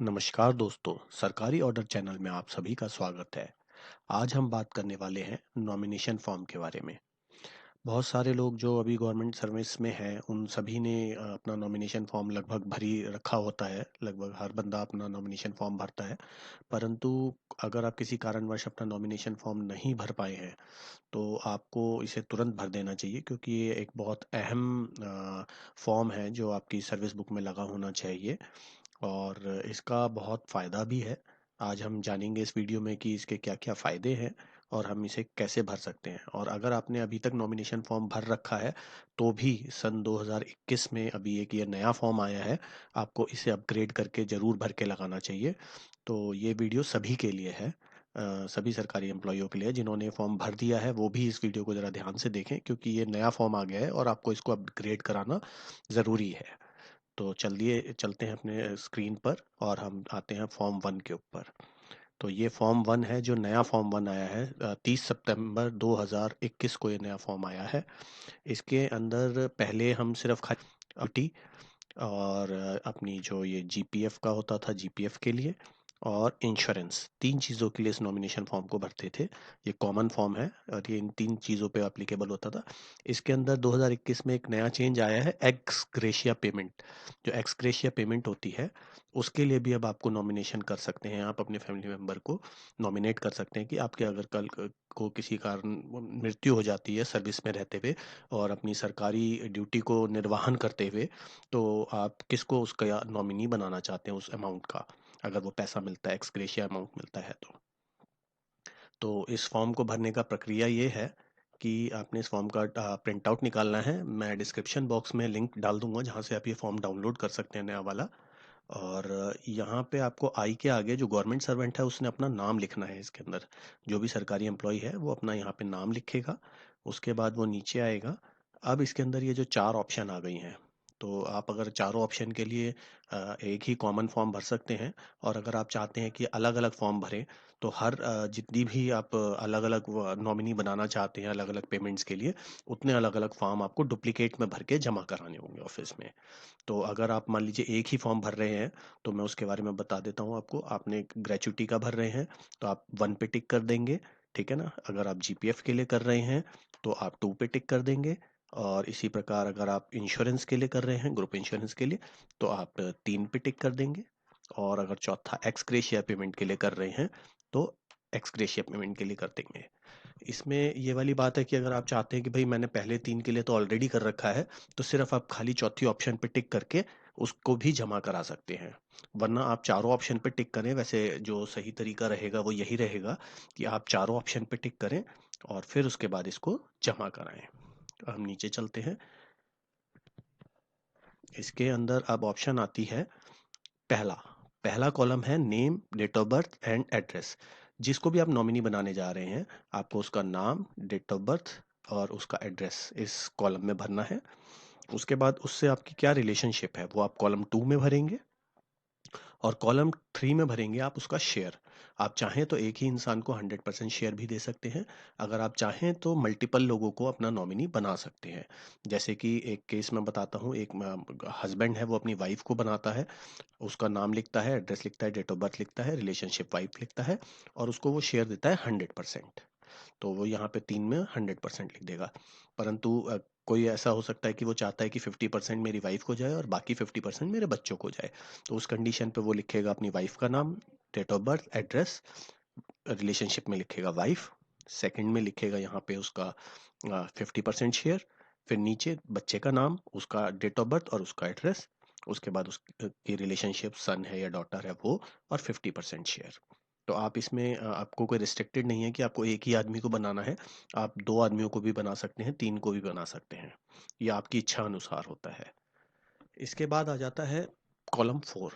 नमस्कार दोस्तों, सरकारी ऑर्डर चैनल में आप सभी का स्वागत है। आज हम बात करने वाले हैं नॉमिनेशन फॉर्म के बारे में। बहुत सारे लोग जो अभी गवर्नमेंट सर्विस में हैं, उन सभी ने अपना नॉमिनेशन फॉर्म लगभग भर ही रखा होता है। लगभग हर बंदा अपना नॉमिनेशन फॉर्म भरता है। परंतु अगर आप किसी कारणवश अपना नॉमिनेशन फॉर्म नहीं भर पाए हैं, तो आपको इसे तुरंत भर देना चाहिए, क्योंकि ये एक बहुत अहम फॉर्म है जो आपकी सर्विस बुक में लगा होना चाहिए और इसका बहुत फ़ायदा भी है। आज हम जानेंगे इस वीडियो में कि इसके क्या-क्या फ़ायदे हैं और हम इसे कैसे भर सकते हैं। और अगर आपने अभी तक नॉमिनेशन फॉर्म भर रखा है, तो भी सन 2021 में अभी एक ये नया फॉर्म आया है, आपको इसे अपग्रेड करके ज़रूर भर के लगाना चाहिए। तो ये वीडियो सभी के लिए है, सभी सरकारी एम्प्लॉइयों के लिए है। जिन्होंने फॉर्म भर दिया है, वो भी इस वीडियो को ज़रा ध्यान से देखें, क्योंकि ये नया फॉर्म आ गया है और आपको इसको अपग्रेड कराना ज़रूरी है। तो चलिए चलते हैं अपने स्क्रीन पर और हम आते हैं फॉर्म 1 के ऊपर। तो ये फॉर्म 1 है, जो नया फॉर्म 1 आया है। 30 सितंबर 2021 को ये नया फॉर्म आया है। इसके अंदर पहले हम सिर्फ खाली और अपनी जो ये जीपीएफ का होता था, जीपीएफ के लिए और इंश्योरेंस, 3 चीज़ों के लिए इस नॉमिनेशन फॉर्म को भरते थे। ये कॉमन फॉर्म है और ये इन 3 चीज़ों पे एप्लीकेबल होता था। इसके अंदर 2021 में एक नया चेंज आया है, एक्स ग्रेशिया पेमेंट। जो एक्स ग्रेशिया पेमेंट होती है, उसके लिए भी अब आपको नॉमिनेशन कर सकते हैं। आप अपने फैमिली मेंबर को नॉमिनेट कर सकते हैं कि आपके अगर कल को किसी कारण मृत्यु हो जाती है सर्विस में रहते हुए और अपनी सरकारी ड्यूटी को निर्वहन करते हुए, तो आप किसको उसका नॉमिनी बनाना चाहते हैं उस अमाउंट का, अगर वो पैसा मिलता है, एक्स ग्रेशिया अमाउंट मिलता है तो इस फॉर्म को भरने का प्रक्रिया ये है कि आपने इस फॉर्म का प्रिंट आउट निकालना है। मैं डिस्क्रिप्शन बॉक्स में लिंक डाल दूंगा जहाँ से आप ये फॉर्म डाउनलोड कर सकते हैं, नया वाला। और यहाँ पे आपको आई के आगे जो गवर्नमेंट सर्वेंट है, उसने अपना नाम लिखना है इसके अंदर। जो भी सरकारी एम्प्लॉय है, वो अपना यहाँ पे नाम लिखेगा। उसके बाद वो नीचे आएगा। अब इसके अंदर ये जो 4 ऑप्शन आ गई हैं, तो आप अगर चारों ऑप्शन के लिए एक ही कॉमन फॉर्म भर सकते हैं। और अगर आप चाहते हैं कि अलग-अलग फॉर्म भरें, तो हर जितनी भी आप अलग-अलग नॉमिनी बनाना चाहते हैं अलग-अलग पेमेंट्स के लिए, उतने अलग-अलग फॉर्म आपको डुप्लीकेट में भर के जमा कराने होंगे ऑफिस में। तो अगर आप मान लीजिए एक ही फॉर्म भर रहे हैं, तो मैं उसके बारे में बता देता हूँ आपको। आपने ग्रेच्युटी का भर रहे हैं, तो आप 1 पे टिक कर देंगे, ठीक है ना। अगर आप जीपीएफ के लिए कर रहे हैं, तो आप 2 पे टिक कर देंगे। और इसी प्रकार अगर आप इंश्योरेंस के लिए कर रहे हैं, ग्रुप इंश्योरेंस के लिए, तो आप 3 पे टिक कर देंगे। और अगर चौथा एक्स ग्रेशिया पेमेंट के लिए कर रहे हैं, तो एक्स ग्रेशिया पेमेंट के लिए कर देंगे। इसमें ये वाली बात है कि अगर आप चाहते हैं कि भाई मैंने पहले 3 के लिए तो ऑलरेडी कर रखा है, तो सिर्फ आप खाली चौथी ऑप्शन पे टिक करके उसको भी जमा करा सकते हैं। वरना आप चारों ऑप्शन पे टिक करें। वैसे जो सही तरीका रहेगा वो यही रहेगा कि आप चारों ऑप्शन पे टिक करें और फिर उसके बाद इसको जमा कराएं। हम नीचे चलते हैं। इसके अंदर अब ऑप्शन आती है पहला। पहला कॉलम है name, date of birth and address. जिसको भी आप नॉमिनी बनाने जा रहे हैं, आपको उसका नाम, डेट ऑफ बर्थ और उसका एड्रेस इस कॉलम में भरना है। उसके बाद उससे आपकी क्या रिलेशनशिप है, वो आप कॉलम 2 में भरेंगे। और कॉलम 3 में भरेंगे आप उसका शेयर। आप चाहें तो एक ही इंसान को 100% शेयर भी दे सकते हैं। अगर आप चाहें तो मल्टीपल लोगों को अपना नॉमिनी बना सकते हैं। जैसे कि एक केस मैं बताता हूँ। एक हस्बैंड है, वो अपनी वाइफ को बनाता है। उसका नाम लिखता है, एड्रेस लिखता है, डेट ऑफ बर्थ लिखता है, रिलेशनशिप वाइफ लिखता है, और उसको वो शेयर देता है 100%। तो वो यहाँ पे 3 में 100% लिख देगा। परंतु कोई ऐसा हो सकता है कि वो चाहता है कि 50% मेरी वाइफ को जाए और बाकी 50% मेरे बच्चों को जाए। तो उस कंडीशन पे वो लिखेगा अपनी वाइफ का नाम, date of birth, address, relationship में लिखेगा वाइफ, सेकंड में लिखेगा यहाँ पे उसका 50% शेयर, फिर नीचे बच्चे का नाम, उसका डेट ऑफ बर्थ और उसका एड्रेस, उसके बाद उसकी रिलेशनशिप सन है या डॉटर है वो, और 50% शेयर। तो आप इसमें आपको कोई रिस्ट्रिक्टेड नहीं है कि आपको एक ही आदमी को बनाना है। आप 2 आदमियों को भी बना सकते हैं, 3 को भी बना सकते हैं। ये आपकी इच्छा अनुसार होता है। इसके बाद आ जाता है कॉलम 4।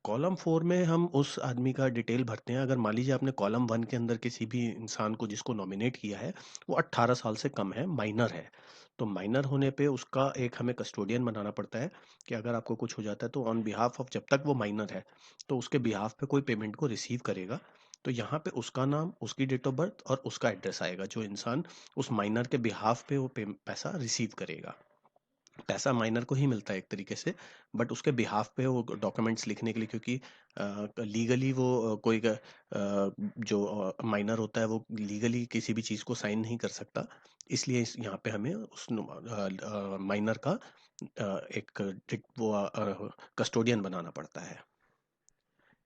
कॉलम 4 में हम उस आदमी का डिटेल भरते हैं। अगर मान लीजिए आपने कॉलम 1 के अंदर किसी भी इंसान को जिसको नॉमिनेट किया है, वो 18 साल से कम है, माइनर है, तो माइनर होने पे उसका एक हमें कस्टोडियन बनाना पड़ता है कि अगर आपको कुछ हो जाता है तो ऑन बिहाफ ऑफ, जब तक वो माइनर है, तो उसके बिहाफ पे कोई पेमेंट को रिसीव करेगा। तो यहाँ पे उसका नाम, उसकी डेट ऑफ बर्थ और उसका एड्रेस आएगा, जो इंसान उस माइनर के बिहाफ पे वो पैसा रिसीव करेगा। पैसा माइनर को ही मिलता है एक तरीके से, बट उसके बिहाफ पे वो डॉक्यूमेंट्स लिखने के लिए, क्योंकि लीगली वो जो माइनर होता है वो लीगली किसी भी चीज़ को साइन नहीं कर सकता। इसलिए यहाँ पे हमें उस माइनर का एक वो कस्टोडियन बनाना पड़ता है।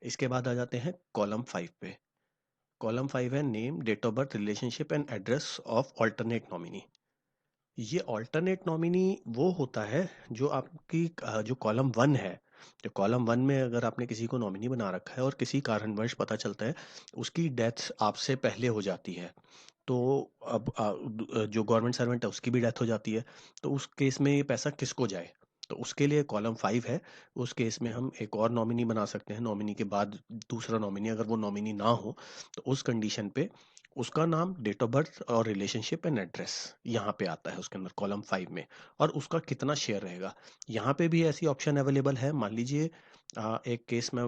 इसके बाद आ जाते हैं कॉलम 5 पे। कॉलम 5 है name, date of birth, relationship and address of alternate nominee. ये ऑल्टरनेट नॉमिनी वो होता है जो आपकी जो कॉलम 1 है, जो कॉलम 1 में अगर आपने किसी को नॉमिनी बना रखा है और किसी कारणवश पता चलता है उसकी डेथ आपसे पहले हो जाती है, तो अब जो गवर्नमेंट सर्वेंट है उसकी भी डेथ हो जाती है, तो उस केस में ये पैसा किसको जाए? तो उसके लिए कॉलम 5 है। उस केस में हम एक और नॉमिनी बना सकते हैं, नॉमिनी के बाद दूसरा नॉमिनी, अगर वो नॉमिनी ना हो तो उस कंडीशन पे उसका नाम, डेट ऑफ बर्थ और रिलेशनशिप एंड एड्रेस यहाँ पे आता है उसके अंदर कॉलम 5 में, और उसका कितना शेयर रहेगा। यहाँ पे भी ऐसी ऑप्शन अवेलेबल है। मान लीजिए एक केस मैं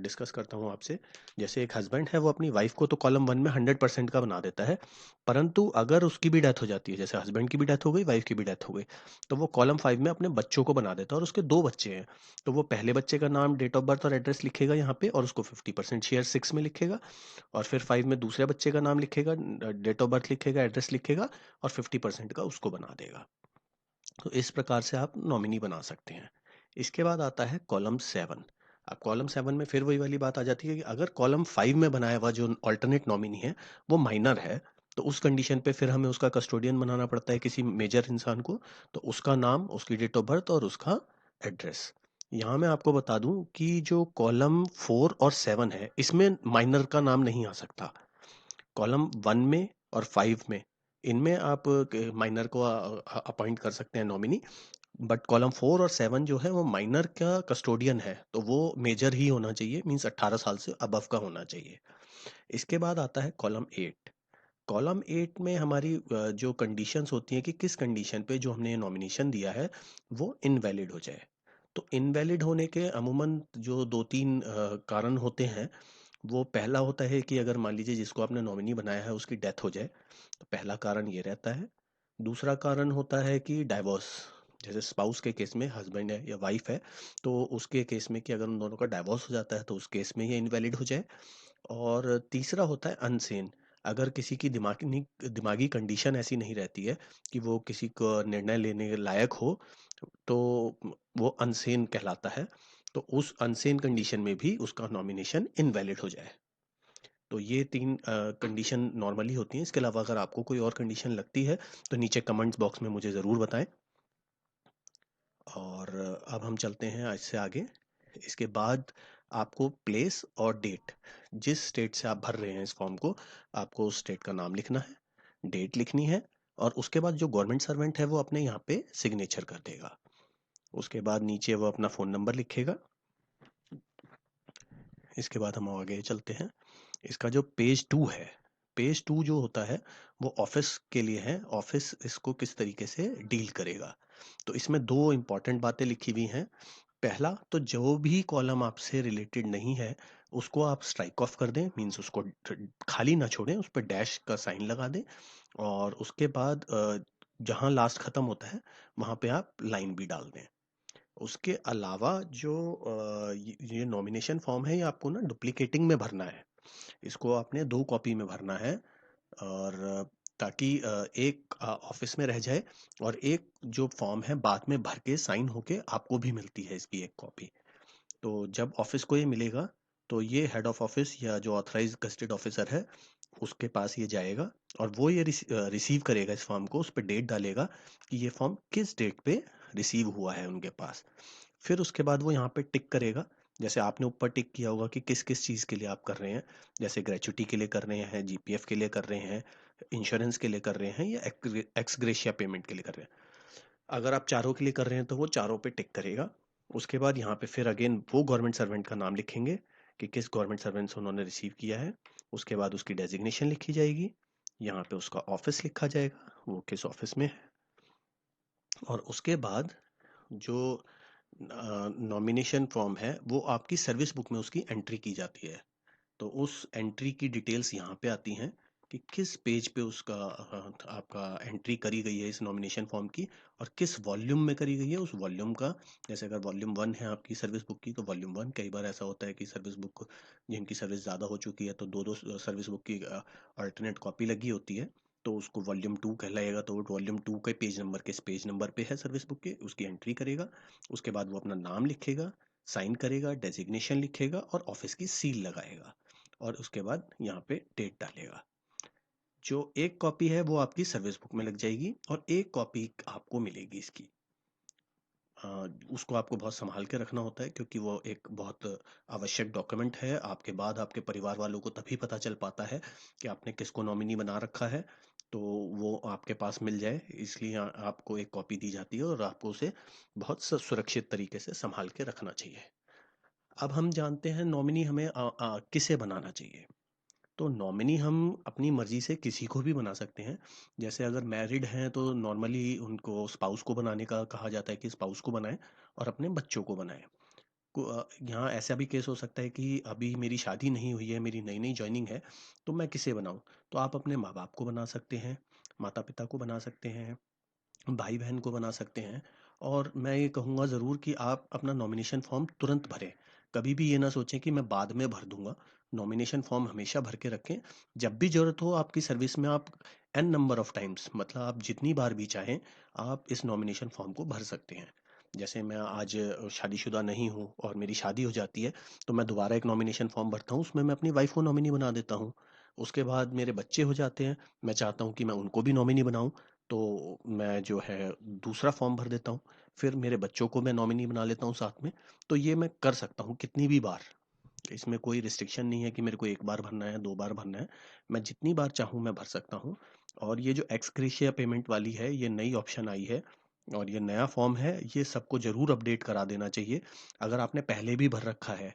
डिस्कस करता हूँ आपसे। जैसे एक हस्बैंड है, वो अपनी वाइफ को तो कॉलम 1 में 100% का बना देता है, परंतु अगर उसकी भी डेथ हो जाती है, जैसे हस्बैंड की भी डेथ हो गई, वाइफ की भी डेथ हो गई, तो वो कॉलम 5 में अपने बच्चों को बना देता है, और उसके 2 बच्चे हैं, तो वो पहले बच्चे का नाम, डेट ऑफ बर्थ और एड्रेस लिखेगा यहाँ पे, और उसको 50% शेयर 6 में लिखेगा, और फिर 5 में दूसरे बच्चे का नाम लिखेगा, डेट ऑफ बर्थ लिखेगा, एड्रेस लिखेगा, और 50% का उसको बना देगा। तो इस प्रकार से आप नॉमिनी बना सकते हैं। इसके बाद आता है कॉलम 7। अब कॉलम 7 में फिर वही वाली बात आ जाती है कि अगर कॉलम 5 में बनाया हुआ जो ऑल्टरनेट नॉमिनी है वो माइनर है, तो उस कंडीशन पे फिर हमें उसका कस्टोडियन बनाना पड़ता है किसी मेजर इंसान को। तो उसका नाम, उसकी डेट ऑफ बर्थ और उसका एड्रेस। यहाँ मैं आपको बता दूं कि जो कॉलम 4 और 7 है इसमें माइनर का नाम नहीं आ सकता। कॉलम 1 में और 5 में, इनमें आप माइनर को अपॉइंट कर सकते हैं नॉमिनी, बट कॉलम 4 और 7 जो है वो माइनर का कस्टोडियन है, तो वो मेजर ही होना चाहिए, मींस 18 साल से अबव का होना चाहिए। इसके बाद आता है कॉलम 8। कॉलम 8 में हमारी जो कंडीशंस होती हैं कि किस कंडीशन पे जो हमने नॉमिनेशन दिया है वो इनवैलिड हो जाए। तो इनवैलिड होने के अमूमन जो 2-3 कारण होते हैं। वो पहला होता है कि अगर मान लीजिए जिसको आपने नॉमिनी बनाया है उसकी डेथ हो जाए, तो पहला कारण ये रहता है। दूसरा कारण होता है कि डाइवोर्स, जैसे स्पाउस के केस में, हस्बैंड है या वाइफ है, तो उसके केस में कि अगर उन दोनों का डाइवोर्स हो जाता है तो उस केस में ये इनवैलिड हो जाए। और तीसरा होता है अनसेन, अगर किसी की दिमागी दिमागी कंडीशन ऐसी नहीं रहती है कि वो किसी को निर्णय लेने के लायक हो, तो वो अनसेन कहलाता है। तो उस अनसेन कंडीशन में भी उसका नॉमिनेशन इनवैलिड हो जाए। तो ये 3 कंडीशन नॉर्मली होती हैं। इसके अलावा अगर आपको कोई और कंडीशन लगती है तो नीचे कमेंट्स बॉक्स में मुझे ज़रूर बताएं। और अब हम चलते हैं आज से आगे। इसके बाद आपको प्लेस और डेट, जिस स्टेट से आप भर रहे हैं इस फॉर्म को, आपको उस स्टेट का नाम लिखना है, डेट लिखनी है, और उसके बाद जो गवर्नमेंट सर्वेंट है वो अपने यहाँ पे सिग्नेचर कर देगा। उसके बाद नीचे वो अपना फ़ोन नंबर लिखेगा। इसके बाद हम आगे चलते हैं। इसका जो पेज 2 है, पेज 2 जो होता है वो ऑफिस के लिए है, ऑफिस इसको किस तरीके से डील करेगा। तो इसमें 2 इंपॉर्टेंट बातें लिखी हुई हैं। पहला तो जो भी कॉलम आपसे रिलेटेड नहीं है उसको आप स्ट्राइक ऑफ कर दें, मीन्स उसको खाली ना छोड़ें, उस पर डैश का साइन लगा दें, और उसके बाद जहाँ लास्ट खत्म होता है वहाँ पे आप लाइन भी डाल दें। उसके अलावा जो ये नॉमिनेशन फॉर्म है ये आपको ना डुप्लीकेटिंग में भरना है। इसको आपने 2 कॉपी में भरना है, और ताकि एक ऑफिस में रह जाए, और एक जो फॉर्म है बाद में भर के साइन होके आपको भी मिलती है इसकी एक कॉपी। तो जब ऑफिस को ये मिलेगा तो ये हेड ऑफ ऑफिस या जो ऑथराइज गस्टेड ऑफिसर है उसके पास ये जाएगा, और वो ये रिसीव करेगा इस फॉर्म को, उस पर डेट डालेगा कि ये फॉर्म किस डेट पे रिसीव हुआ है उनके पास। फिर उसके बाद वो यहाँ पे टिक करेगा, जैसे आपने ऊपर टिक किया होगा कि किस किस चीज़ के लिए आप कर रहे हैं, जैसे ग्रेचुटी के लिए कर रहे हैं, जीपीएफ के लिए कर रहे हैं, इंश्योरेंस के लिए कर रहे हैं, या एक्स ग्रेशिया पेमेंट के लिए कर रहे हैं। अगर आप चारों के लिए कर रहे हैं तो वो चारों पे टिक करेगा। उसके बाद यहाँ पे फिर अगेन वो गवर्नमेंट सर्वेंट का नाम लिखेंगे कि किस गवर्नमेंट सर्वेंट से उन्होंने रिसीव किया है। उसके बाद उसकी डेजिग्नेशन लिखी जाएगी, यहाँ पे उसका ऑफिस लिखा जाएगा, वो किस ऑफिस में है। और उसके बाद जो नॉमिनेशन फॉर्म है वो आपकी सर्विस बुक में उसकी एंट्री की जाती है। तो उस एंट्री की डिटेल्स यहाँ पे आती हैं कि किस पेज पे उसका आपका एंट्री करी गई है इस नॉमिनेशन फॉर्म की, और किस वॉल्यूम में करी गई है उस वॉल्यूम का। जैसे अगर वॉल्यूम 1 है आपकी सर्विस बुक की, तो वॉल्यूम 1। कई बार ऐसा होता है कि सर्विस बुक जिनकी सर्विस ज़्यादा हो चुकी है, तो दो दो सर्विस बुक की अल्टरनेट कॉपी लगी होती है, तो उसको वॉल्यूम 2 कहलाएगा। तो वॉल्यूम 2 के पेज नंबर, किस पेज नंबर पे है सर्विस बुक के, उसकी एंट्री करेगा। उसके बाद वो अपना नाम लिखेगा, साइन करेगा, डेजिग्नेशन लिखेगा और ऑफिस की सील लगाएगा, और उसके बाद यहाँ पे डेट डालेगा। जो एक कॉपी है वो आपकी सर्विस बुक में लग जाएगी, और एक कॉपी आपको मिलेगी इसकी। उसको आपको बहुत संभाल के रखना होता है, क्योंकि वो एक बहुत आवश्यक डॉक्यूमेंट है। आपके बाद आपके परिवार वालों को तभी पता चल पाता है कि आपने किसको नॉमिनी बना रखा है, तो वो आपके पास मिल जाए, इसलिए आपको एक कॉपी दी जाती है, और आपको उसे बहुत सुरक्षित तरीके से संभाल के रखना चाहिए। अब हम जानते हैं नॉमिनी हमें किसे बनाना चाहिए। तो नॉमिनी हम अपनी मर्जी से किसी को भी बना सकते हैं। जैसे अगर मैरिड हैं तो नॉर्मली उनको स्पाउस को बनाने का कहा जाता है कि स्पाउस को बनाएं और अपने बच्चों को बनाएं। यहाँ ऐसा भी केस हो सकता है कि अभी मेरी शादी नहीं हुई है, मेरी नई नई ज्वाइनिंग है, तो मैं किसे बनाऊं। तो आप अपने माँ बाप को बना सकते हैं, माता पिता को बना सकते हैं, भाई बहन को बना सकते हैं। और मैं ये कहूँगा ज़रूर कि आप अपना नॉमिनेशन फॉर्म तुरंत भरें। कभी भी ये ना सोचें कि मैं बाद में भर दूंगा। नॉमिनेशन फॉर्म हमेशा भर के रखें। जब भी ज़रूरत हो आपकी सर्विस में, आप एन नंबर ऑफ टाइम्स, मतलब आप जितनी बार भी चाहें, आप इस नॉमिनेशन फॉर्म को भर सकते हैं। जैसे मैं आज शादीशुदा नहीं हूँ और मेरी शादी हो जाती है, तो मैं दोबारा एक नॉमिनेशन फॉर्म भरता हूँ, उसमें मैं अपनी वाइफ को नॉमिनी बना देता हूँ। उसके बाद मेरे बच्चे हो जाते हैं, मैं चाहता हूँ कि मैं उनको भी नॉमिनी बनाऊँ, तो मैं जो है दूसरा फॉर्म भर देता हूँ। फिर मेरे बच्चों को मैं नॉमिनी बना लेता हूँ साथ में। तो ये मैं कर सकता हूँ कितनी भी बार। इसमें कोई रिस्ट्रिक्शन नहीं है कि मेरे को एक बार भरना है, दो बार भरना है। मैं जितनी बार चाहूँ मैं भर सकता हूँ। और ये जो एक्स ग्रेशिया पेमेंट वाली है, ये नई ऑप्शन आई है और ये नया फॉर्म है, ये सबको ज़रूर अपडेट करा देना चाहिए। अगर आपने पहले भी भर रखा है,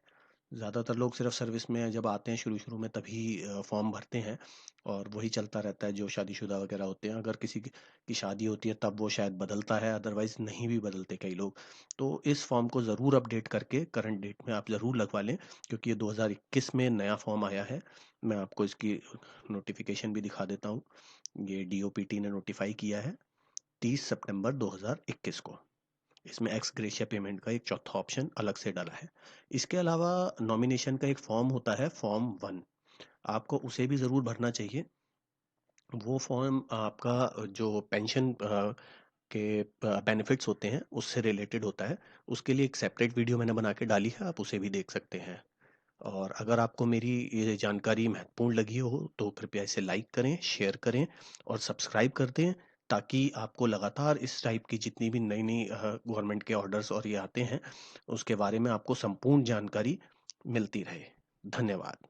ज़्यादातर लोग सिर्फ सर्विस में जब आते हैं शुरू शुरू में तभी फॉर्म भरते हैं, और वही चलता रहता है जो शादीशुदा वगैरह होते हैं। अगर किसी की शादी होती है तब वो शायद बदलता है, अदरवाइज नहीं भी बदलते कई लोग। तो इस फॉर्म को ज़रूर अपडेट करके करंट डेट में आप ज़रूर लगवा लें, क्योंकि ये 2021 में नया फॉर्म आया है। मैं आपको इसकी नोटिफिकेशन भी दिखा देता हूँ। ये डीओपीटी ने नोटिफाई किया है 30 सितंबर 2021 को। इसमें एक्स ग्रेशिया पेमेंट का एक चौथा ऑप्शन अलग से डाला है। इसके अलावा नॉमिनेशन का एक फॉर्म होता है, फॉर्म 1। आपको उसे भी ज़रूर भरना चाहिए। वो फॉर्म आपका जो पेंशन के बेनिफिट्स होते हैं उससे रिलेटेड होता है। उसके लिए एक सेपरेट वीडियो मैंने बना के डाली है, आप उसे भी देख सकते हैं। और अगर आपको मेरी ये जानकारी महत्वपूर्ण लगी हो तो कृपया इसे लाइक करें, शेयर करें और सब्सक्राइब कर दें, ताकि आपको लगातार इस टाइप की जितनी भी नई नई गवर्नमेंट के ऑर्डर्स और ये आते हैं, उसके बारे में आपको संपूर्ण जानकारी मिलती रहे। धन्यवाद।